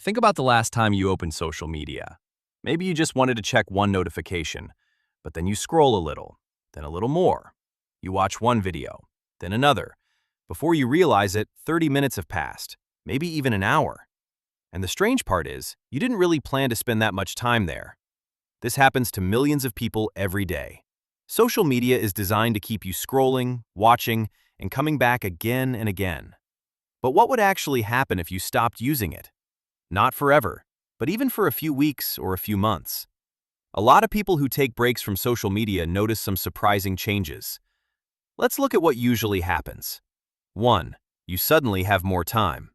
Think about the last time you opened social media. Maybe you just wanted to check one notification, but then you scroll a little, then a little more. You watch one video, then another. Before you realize it, 30 minutes have passed, maybe even an hour. And the strange part is, you didn't really plan to spend that much time there. This happens to millions of people every day. Social media is designed to keep you scrolling, watching, and coming back again and again. But what would actually happen if you stopped using it? Not forever, but even for a few weeks or a few months. A lot of people who take breaks from social media notice some surprising changes. Let's look at what usually happens. 1. You suddenly have more time.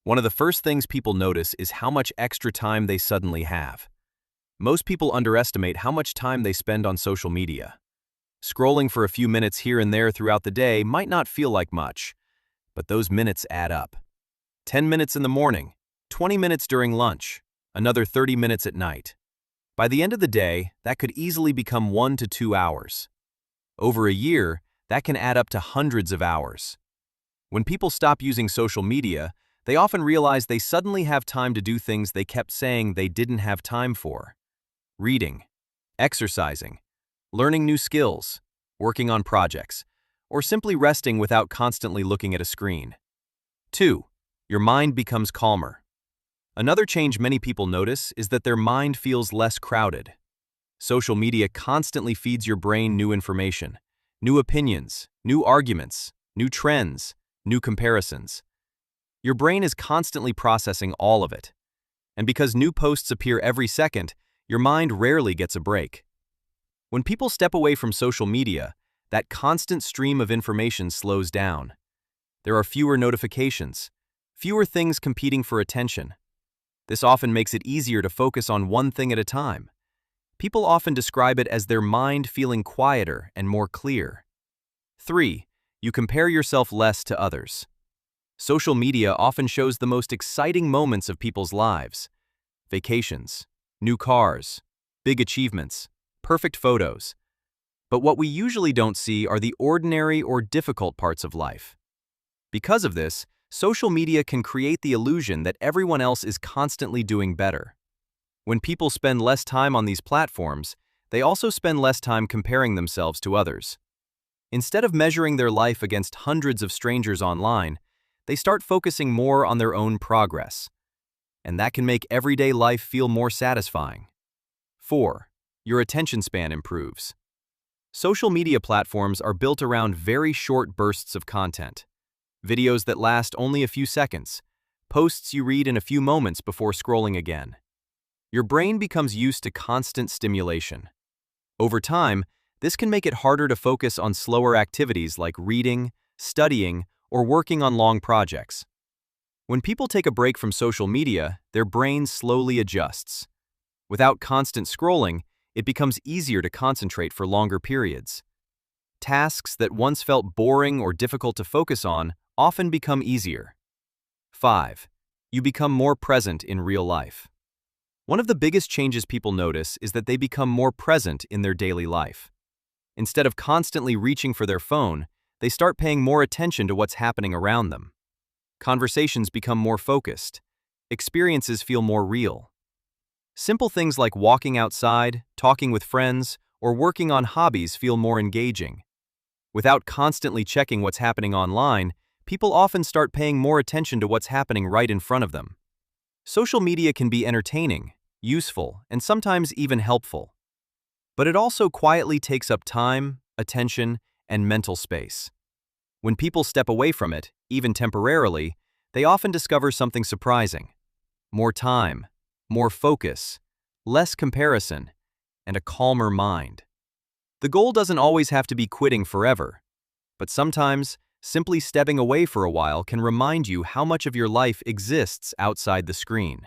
One of the first things people notice is how much extra time they suddenly have. Most people underestimate how much time they spend on social media. Scrolling for a few minutes here and there throughout the day might not feel like much, but those minutes add up. 10 minutes in the morning, 20 minutes during lunch, another 30 minutes at night. By the end of the day, that could easily become 1 to 2 hours. Over a year, that can add up to hundreds of hours. When people stop using social media, they often realize they suddenly have time to do things they kept saying they didn't have time for. Reading, exercising, learning new skills, working on projects, or simply resting without constantly looking at a screen. 2. Your mind becomes calmer. Another change many people notice is that their mind feels less crowded. Social media constantly feeds your brain new information, new opinions, new arguments, new trends, new comparisons. Your brain is constantly processing all of it. And because new posts appear every second, your mind rarely gets a break. When people step away from social media, that constant stream of information slows down. There are fewer notifications, fewer things competing for attention. This often makes it easier to focus on one thing at a time. People often describe it as their mind feeling quieter and more clear. 3. You compare yourself less to others. Social media often shows the most exciting moments of people's lives. Vacations, new cars, big achievements, perfect photos. But what we usually don't see are the ordinary or difficult parts of life. Because of this, social media can create the illusion that everyone else is constantly doing better. When people spend less time on these platforms, they also spend less time comparing themselves to others. Instead of measuring their life against hundreds of strangers online, they start focusing more on their own progress. And that can make everyday life feel more satisfying. 4. Your attention span improves. Social media platforms are built around very short bursts of content. Videos that last only a few seconds, posts you read in a few moments before scrolling again. Your brain becomes used to constant stimulation. Over time, this can make it harder to focus on slower activities like reading, studying, or working on long projects. When people take a break from social media, their brain slowly adjusts. Without constant scrolling, it becomes easier to concentrate for longer periods. Tasks that once felt boring or difficult to focus on often become easier. 5. You become more present in real life. One of the biggest changes people notice is that they become more present in their daily life. Instead of constantly reaching for their phone, they start paying more attention to what's happening around them. Conversations become more focused. Experiences feel more real. Simple things like walking outside, talking with friends, or working on hobbies feel more engaging. Without constantly checking what's happening online, people often start paying more attention to what's happening right in front of them. Social media can be entertaining, useful, and sometimes even helpful. But it also quietly takes up time, attention, and mental space. When people step away from it, even temporarily, they often discover something surprising. More time, more focus, less comparison, and a calmer mind. The goal doesn't always have to be quitting forever, but sometimes simply stepping away for a while can remind you how much of your life exists outside the screen.